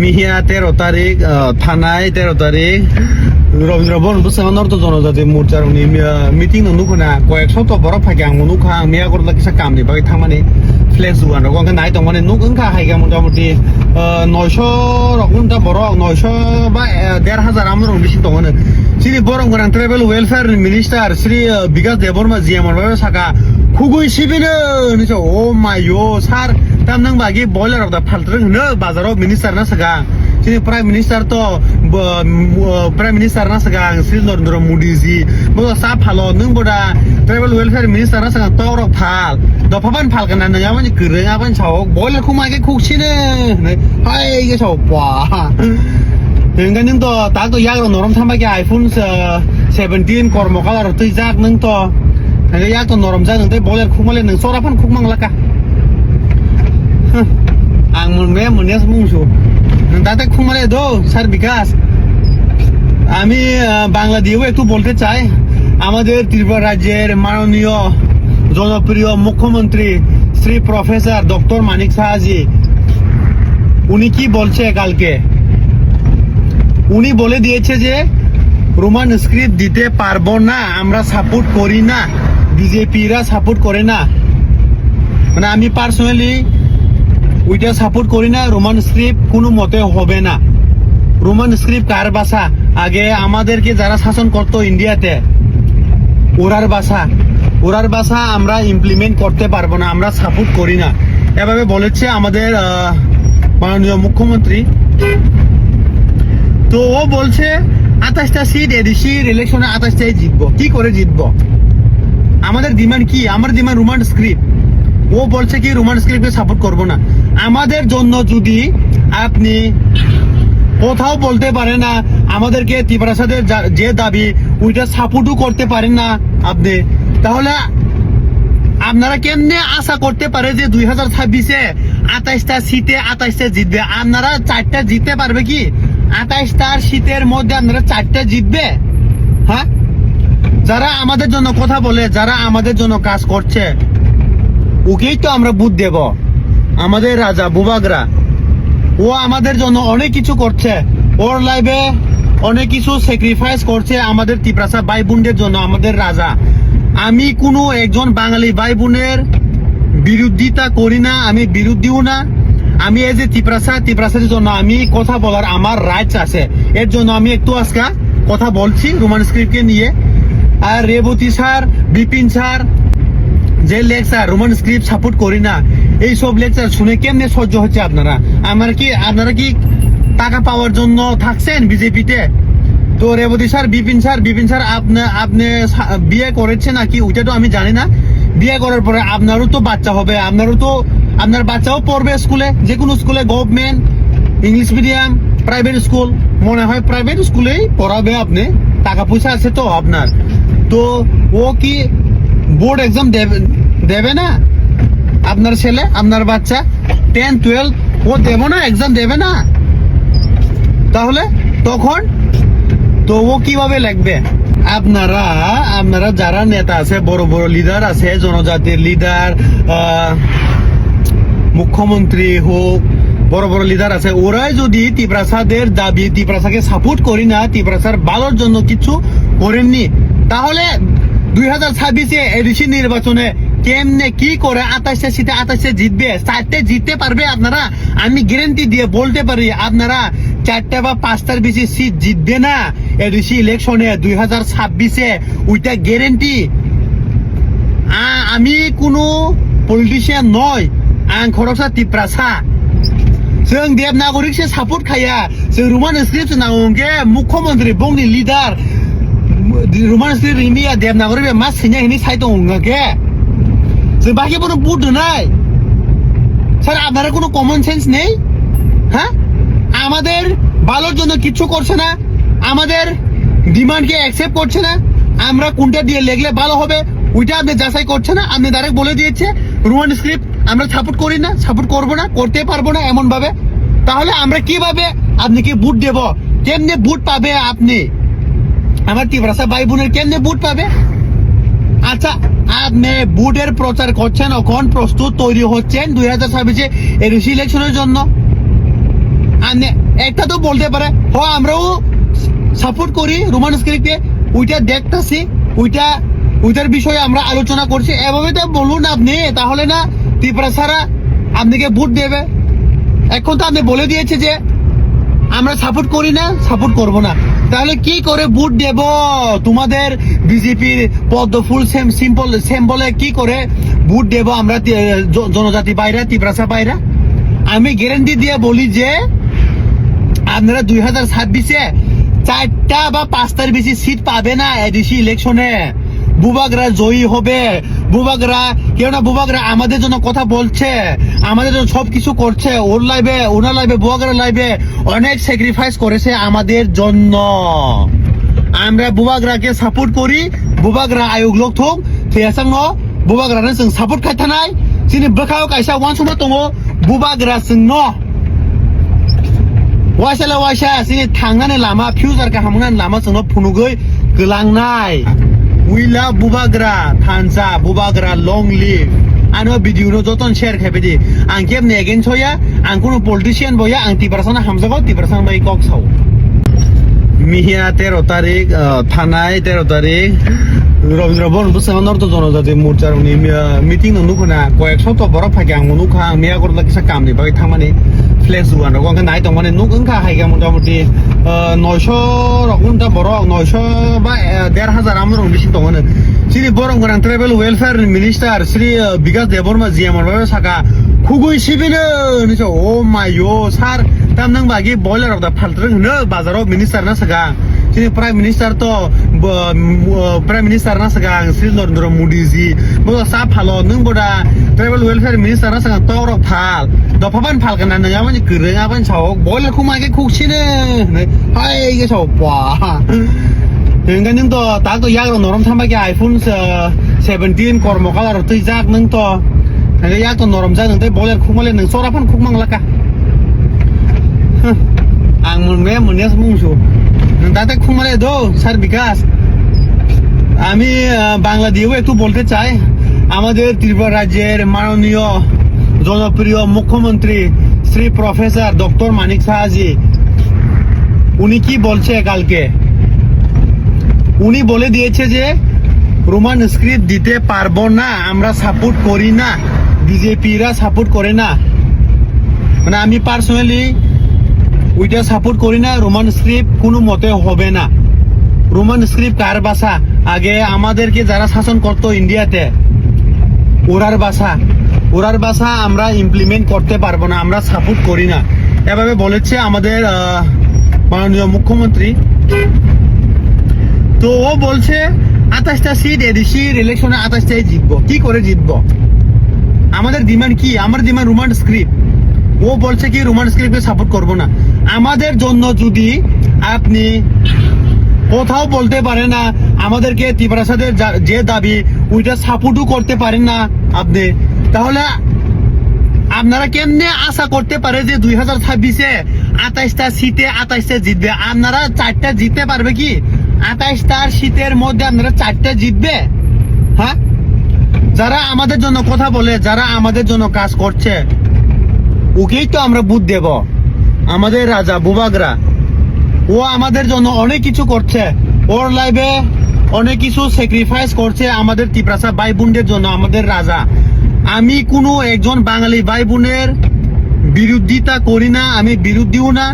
মিহিয়া 13 তারিখ থানায় 13 তারিখ রবীন্দ্র ভবন বুসানত জনজাতি মোর্চার মিটিং নুখনা কয়েক শত বড় ফাঁকে আং নুখা মিয়া করলা কিসা কামনি বাকি থামানি ফ্লেক্স দুগান রকম নাই তো মানে নুক ওংখা হাইগা মোটামুটি 900 রকমটা বড় 900 বা 1500 আমার বেশি তো মানে শ্রী বরং গোরাং tribal welfare minister Shri Bikash Debbarma জিএমর সাকা খুগুই সিবিনো নিছো ও মাইও সার তাম নং বাকি বয়লার অফ দা ফালত্রং নো বাজারাव মিনিস্টার না সাকা श्री प्राइम मिनिस्टर तो प्राइम मिनिस्टर ना सगा श्री नरेंद्र मोदी जी बो सा फालो नों बोदा ट्राइबल वेलफेयर मिनिस्टर ना सगा तौर फाल दफाबान फालกันนะยังมันกึ่งआबान साव बयलार खुमा के खुखसिनो हाय के साव बा नों नों तो ता तो याग नरम थामा के आईफोन 17 कर्मकाल र तै जाक नों तो याग तो नरम जा नों तै बयलार खुमाले नों सराफान खुमांलाका आं मोनमे मोनयास मुंसु দাদা খুমারে দো স্যার বিকাশ আমি বাংলা দিয়েও একটু বলতে চাই আমাদের ত্রিপুরা রাজ্যের মাননীয় জনপ্রিয় মুখ্যমন্ত্রী শ্রী প্রফেসর ডক্টর মানিক সাহাজি উনি কি বলছে কালকে উনি বলে দিয়েছে যে রোমান স্ক্রিপ্ট দিতে পারবো না আমরা সাপোর্ট করি না বিজেপিরা সাপোর্ট করে না মানে আমি পার্সোনালি ওইটা সাপোর্ট করি না রোমান স্ক্রিপ্ট কোনো মতে হবে না রোমান স্ক্রিপ্ট কার ভাষা আগে আমাদেরকে যারা শাসন করতো ইন্ডিয়াতে ওরার ভাষা আমরা ইমপ্লিমেন্ট করতে পারবো না আমরা সাপোর্ট করি না এভাবে বলেছে আমাদের মাননীয় মুখ্যমন্ত্রী তো ও বলছে 28টা সিট এডিসি ইলেকশনে 28টাই জিতবো কি করে জিতবো আমাদের ডিমান্ড কি আমার ডিমান্ড রোমান স্ক্রিপ্ট ও বলছে কি রোমান স্ক্রিপ্টকে সাপোর্ট করবো না আমাদের জন্য যদি আপনি কোথাও বলতে পারেন না আমাদেরকে ত্রিপুরাসাদের যে দাবি ওইটা সাপোর্টও করতে পারেন না আপনি তাহলে আপনারা কেমনে আশা করতে পারে যে 2026-এ 28টা সিটে 28টা জিতবে আপনারা 4টা জিততে পারবে কি 28টার সিটের মধ্যে আপনারা 4টা জিতবে হ্যাঁ যারা আমাদের জন্য কথা বলে যারা আমাদের জন্য কাজ করছে ওকেই তো আমরা বুথ দেব আমাদের রাজা বুবাগরা ও আমাদের জন্য অনেক কিছু করছে ওর লাইফে অনেক কিছু স্যাক্রিফাইস করছে আমাদের ত্রিপুরা ভাই বোনদের জন্য আমাদের রাজা আমি কোনো একজন বাঙালি ভাই বোনের বিরোধিতা করি না আমি বিরোধীও না আমি এই যে ত্রিপুরাসাদের জন্য আমি কথা বলার আমার রাইটস আছে এর জন্য আমি একটু আজকে কথা বলছি রোমান স্ক্রিপ্টকে নিয়ে আর রেবতী স্যার বিপিন স্যার যে লেকচার রোমান স্ক্রিপ্ট সাপোর্ট করি না এই সব লেকচার শুনে কেমনে সহ্য হচ্ছে আপনারা কি টাকা পাওয়ার জন্য থাকছেন বিজেপিতে তো রেবতী স্যার বিপিন স্যার আপনি বিয়ে করেছে নাকি ওইটা তো আমি জানি না বিয়ে করার পরে আপনারও তো বাচ্চা হবে আপনার বাচ্চাও পড়বে স্কুলে যে কোনো স্কুলে government English medium private school মনে হয় প্রাইভেট স্কুলেই পড়াবে আপনি টাকা পয়সা আছে তো আপনার তো ও কি বোর্ড এক্সাম দেবে না আপনার ছেলে আপনার বাচ্চা 10, 12 ও দেব না এক্সাম দেবে না তাহলে তখন তো ও কিভাবে লাগবে আপনারা যারা নেতা আছে বড় বড় লিডার আছে জনজাতির লিডার মুখ্যমন্ত্রী হোক বড় বড় লিডার আছে ওরাই যদি ত্রিপুরাসাদের দাবি ত্রিপুরাসাকে সাপোর্ট করি না ত্রিপুরাসার ভালোর জন্য কিছু করেননি তাহলে 2026-এ এডিসি নির্বাচনে কেমনে কি করে 28টা সিটে 28টা জিতবে 4টে জিততে পারবে আপনারা আমি গ্যারান্টি দিয়ে বলতে পারি আপনারা 4টা বা 5টার বেশি সিট জিতবে না এডিসি ইলেকশনে 2026-এ ওইটা গ্যারান্টি আমি কোনো পলিটিশিয়ান নয় आं खरसा ত্রিপুরাসা जों देबनागरिक से सपोर्ट खाया जों रमान स्क्रिप्ट नांगौगे मुख्यमंत्री बंगनि लिडार रमान स्क्रिप्ट इंडिया देबनागरिक मा सिना हिनी साइड दंगे जों बाकी बनो बुट নাই স্যার আপনারা কোনো কমন সেন্স নেই হ্যাঁ আমাদের ভালোর জন্য কিছু করছে না আমাদের ডিমান্ডকে অ্যাকসেপ্ট করছে না আমরা কোনটা দিয়ে লেগলে ভালো হবে ওইটা আপনি যাচাই করছে না আপনি ডাইরেক্ট বলে দিয়েছে রোমান স্ক্রিপ্ট আমরা সাপোর্ট করি না সাপোর্ট করবো না করতে পারবো না এমন ভাবে তাহলে আমরা কিভাবে আপনাকে বুট দেব কেমনে বুট পাবে আপনি আমার ত্রিপুরা ভাই বোনের কেমনে বুট পাবে আচ্ছা আপনি বুটের প্রচার করছেন এখন প্রস্তুত তৈরি হচ্ছেন 2026-এ এডিসি ইলেকশনের জন্য একটা তো বলতে পারে হ আমরাও সাপোর্ট করি রোমান স্ক্রিপ্টকে, ওইটা দেখতাছি, ওইটার বিষয়ে আমরা আলোচনা করছি, এভাবে তো বলুন আপনি, তাহলে না ত্রিপুরা ছাড়া আপনাকে ভোট দেবে। এখন তো আপনি বলে দিয়েছে যে আমরা সাপোর্ট করি না, সাপোর্ট করব না, তাহলে কি করে ভোট দেব? তোমাদের বিজেপির পদ্মফুল সেম বলে কি করে ভোট দেব আমরা জনজাতি বাইরা, ত্রিপুরা বাইরা? আমি গ্যারান্টি দিয়ে বলি যে আপনারা 2026-এ 4টা বা 5টার বেশি সিট পাবে না এডিসি ইলেকশনে। বুবাগরা জয়ী হবে। বুবাগরা কেউ না, বুবাগরা আমাদের জন্য কথা বলছে, আমাদের জন্য সবকিছু করছে, ওনার লাইভে বুবাগরা লাইভে অনেক স্যাক্রিফাইস করেছে আমাদের জন্য। আমরা বুবাগরাকে সাপোর্ট করি। বুবাগরা আয়োগ লোক থক থিয়াসাং ন বুবাগरानो जों सापर्ट खायथानाय जोंनि बोखाव कायसा वान सम दङ बुबाग्रा जों न वाइसा जोंनि थांनानै लामा फिउचार गाहामनानै लामा जोंनो फुनुगै गोलांनाय उइला बुबाग्रा थानसा बुबाग्रा लं लिभ आनो भिडिअनो जतन शेयर खायबायदि आं केब नेगेन सया आं कुनु पलिटिशियान बया आं तिब्रासाना हामजागो तिब्रासां बाय कक साव मिहिया 13 तारिख थानाय 13 तारिख रविन्द्र बर नर्थ जनजाति मोर्चार मिटिं नुखोना कयेक सप्त बरफ फाइके आं नुखा आं मिया गरला किसा कामनि बागै थांमानि फ्लेक्स जुगान रग आंखौ नायदों माने नुक ओंखा हाइगा मटामटि 900 रकमटा बरफ 900 बा 1500 आमर बिसिम दङ नो सिनि बरम गोनां ट्राइबेल वेलफेयार मिनिस्टार श्री बिकास देबरमा जिएमर साका खुगुइ सिबिनो निसो ओ मायो सार ताम नों बागि बयलार अफ दा फाल्ट्रं होनो बाजाराव मिनिस्टार ना सागा सिनि प्राइम मिनिस्टार तो प्राइम मिनिस्टार ना सागा श्री नरेंद्र मोदी जी बो सा फालो नों बडा ट्राइबल वेलफेयार मिनिस्टार ना सागा तौर फाल दफाबान फाल गना नङा माने गोरोङाबान साव बयलार खौ मागे खुगसिनो हाय गे साव बा नोंगा नों तो ताक तो याग्रो नरम थांबागे आइफोन 17 कर्म कालार तै जाक नों तो नोंगा याक तो नरम जा नों तै बयलार खुगमाले नों सराफान खुगमांलाका आं मोननाया मुंसु দাদা খুমালে দো স্যার বিকাশ আমি বাংলা দিয়েও একটু বলতে চাই আমাদের ত্রিপুরা রাজ্যের মাননীয় জনপ্রিয় মুখ্যমন্ত্রী শ্রী প্রফেসর ডক্টর মানিক সাহাজি উনি কি বলছে কালকে উনি বলে দিয়েছে যে রোমান স্ক্রিপ্ট দিতে পারবো না আমরা সাপোর্ট করি না বিজেপিরা সাপোর্ট করে না মানে আমি পার্সোনালি ওইটা সাপোর্ট করি না রোমান স্ক্রিপ্ট কোনো মতে হবে না রোমান স্ক্রিপ্ট কার ভাষা আগে আমাদেরকে যারা শাসন করতো ইন্ডিয়াতে ওরার ভাষা আমরা ইমপ্লিমেন্ট করতে পারবো না আমরা সাপোর্ট করি না এভাবে বলেছে আমাদের মাননীয় মুখ্যমন্ত্রী তো ও বলছে 28টা সিট এডিসির ইলেকশনে 28টাই জিতবো কি করে জিতবো আমাদের ডিমান্ড কি আমার ডিমান্ড রোমান স্ক্রিপ্ট ও বলছে কি রোমান স্ক্রিপ্টকে সাপোর্ট করবো না আমাদের জন্য যদি আপনি কোথাও বলতে পারেন না আমাদেরকে ত্রিপুরাসাদের যে দাবি ওইটা সাপোর্টও করতে পারেন না আপনি তাহলে আপনারা কেমনে আশা করতে পারে যে 2026-এ 28টা সিটে 28টা জিতবে আপনারা 4টা জিততে পারবে কি 28টার সিটের মধ্যে আপনারা 4টা জিতবে হ্যাঁ যারা আমাদের জন্য কথা বলে যারা আমাদের জন্য কাজ করছে ওকেই তো আমরা ভোট দেব আমাদের রাজা বুবাগরা ও আমাদের জন্য অনেক কিছু করছে ওর লাইভে অনেক কিছু স্যাক্রিফাইস করছে আমাদের ত্রিপুরা ভাই বোনদের জন্য আমাদের রাজা আমি কোনো একজন বাঙালি ভাই বোনের বিরোধিতা করি না আমি বিরোধীও না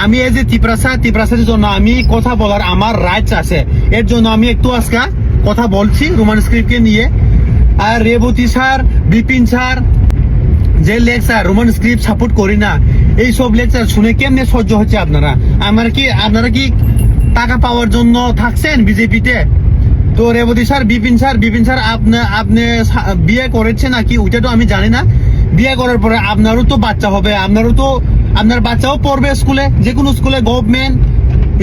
আমি এই যে ত্রিপুরার জন্য আমি কথা বলার আমার রাইটস আছে এর জন্য আমি একটু আজকে কথা বলছি রোমান স্ক্রিপ্টকে নিয়ে আর রেবতী স্যার বিপিন স্যার যে লেকচার রোমান স্ক্রিপ্ট সাপোর্ট করি না এই সব লেকচার শুনে কেমনে সহ্য হচ্ছে আপনারা কি টাকা পাওয়ার জন্য থাকছেন বিজেপিতে তো রেবতী স্যার বিপিন স্যার আপনি বিয়ে করেছে নাকি ওইটা তো আমি জানি না বিয়ে করার পরে আপনারও তো বাচ্চা হবে আপনার বাচ্চাও পড়বে স্কুলে যে কোনো স্কুলে government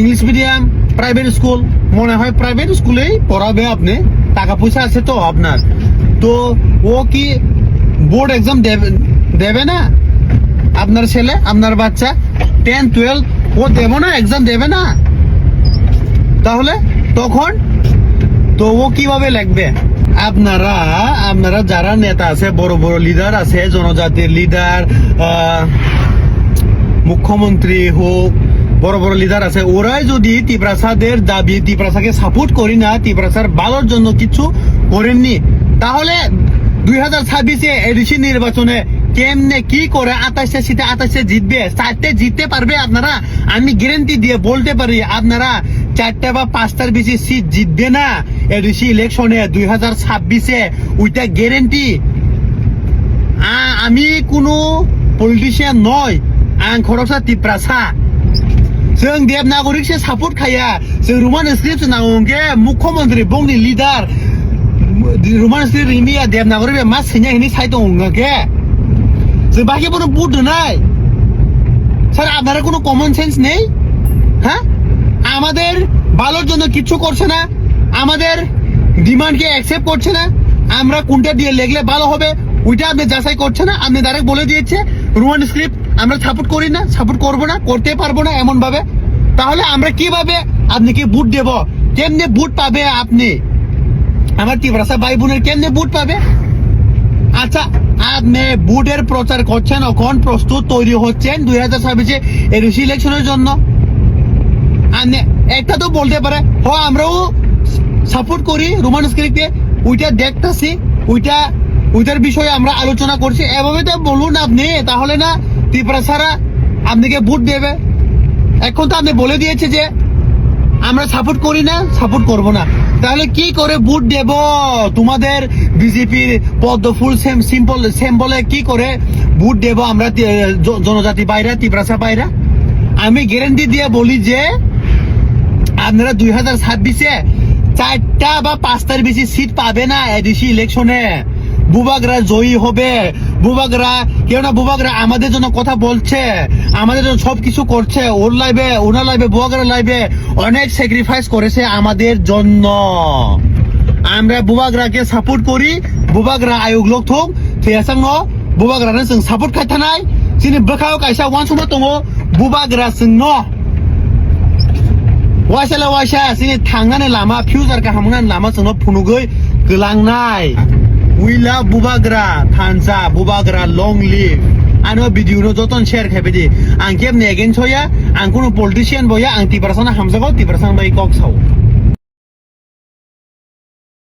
English medium private school মনে হয় প্রাইভেট স্কুলেই পড়াবে আপনি টাকা পয়সা আছে তো আপনার তো ও কি বোর্ড এক্সাম দেবে না আপনার ছেলে আপনার বাচ্চা 10, 12 ও দেব না এক্সাম দেবে না তাহলে তখন তো ও কিভাবে লিখবে আপনারা যারা নেতা আছে বড় বড় লিডার আছে জনজাতির লিডার মুখ্যমন্ত্রী হোক, বড় বড় লিডার আছে, ওরাই যদি ত্রিপুরাসাদের দাবি, ত্রিপুরাসাকে সাপোর্ট করি না, ত্রিপুরাসার ভালোর জন্য কিছু করেননি, তাহলে 2026-এ এডিসি নির্বাচনে কেমনে কি করে 28টা সিটে 28 জিতবে? 4টে জিততে পারবে আপনারা? আমি গ্যারান্টি দিয়ে বলতে পারি আপনারা 4টে বা 5টার বেশি সিট জিতবে না এডিসি ইলেকশনে 2026-এ, ওইটা গ্যারান্টি। আমি কোনো পলিটিশিয়ান নয়, आं खरसा तिप्रासा जों देबनागरिक से सपोर्ट खाया जों रोमान स्क्रिप्ट नांगोंगे मुख्यमंत्री बंगनि लीडर रोमान स्क्रिप्ट इंडिया देबनागरिक मा सिnya हिनी साइड दंगे जों बाकी কোনো বুট নাই স্যার। আপনারা কোনো কমন সেন্স নেই? হ্যাঁ, আমাদের ভালোর জন্য কিছু করছে না, আমাদের ডিমান্ডকে অ্যাকসেপ্ট করছে না, আমরা কোনটা দিয়ে লেগলে ভালো হবে ওইটা আপনি যাচাই করছে না। আপনি ডাইরেক্ট বলে দিয়েছে রোমান স্ক্রিপ্ট আমরা সাপোর্ট করি না, সাপোর্ট করবো না, করতে পারবো না এমন ভাবে। তাহলে আমরা কিভাবে আপনাকে বুট দেব? কেমনে বুট পাবে আপনি? আমার ত্রিপুরা ভাই বোনের কেমনে বুট পাবে? আচ্ছা, আপনি বুটের প্রচার করছেন, এখন প্রস্তুত তৈরি হচ্ছেন 2026-এ এডিসি ইলেকশনের জন্য। আপনি একটা তো বলতে পারে হ আমরাও সাপোর্ট করি রোমান স্ক্রিপ্টকে, ওইটা দেখতেছি, ওইটার বিষয়ে আমরা আলোচনা করছি, এভাবে তো বলুন আপনি। তাহলে না ত্রিপুরা ছাড়া আপনাকে ভোট দেবে। এখন তো আপনি বলে দিয়েছে যে আমরা সাপোর্ট করি না, সাপোর্ট করব না, তাহলে কি করে ভোট দেব? তোমাদের বিজেপির পদ্মফুল সিম্বলে কি করে ভোট দেব আমরা জনজাতি বাইরা, ত্রিপুরা বাইরা? আমি গ্যারান্টি দিয়ে বলি যে আপনারা 2026-এ 4টা বা 5টার বেশি সিট পাবে না এডিসি ইলেকশনে। বুবাগরা জয়ী হবে। বুবাগরা কেউ না, বুবাগরা আমাদের জন্য কথা বলছে, আমাদের জন্য সবকিছু করছে। ওনার লাইভে বুবাগরা লাইভে অনেক স্যাক্রিফাইস করেছে আমাদের জন্য। আমরা বুবাগরাকে সাপোর্ট করি। বুবাগরা আয়োগ লোক থক থेयासां न बुबाग्रानो जों सापर्ट खायथानाय जोंनि बोखाव कायसा वान सम दङ बुबाग्रा जों न वाइसाला वाइसा जोंनि थांनानै लामा फिउचार गाहामनानै लामा जोंनो फुनुगै गोलांनाय उइला बुबाग्रा थानसा बुबाग्रा लं लिभ आनो भिडिअनो जतन शेयर खायबायदि आं केब नेगेन सया आं कुनु पलिटिशियान बया आं तिब्रासाना हामजागौ तिब्रासां बाय कक साव।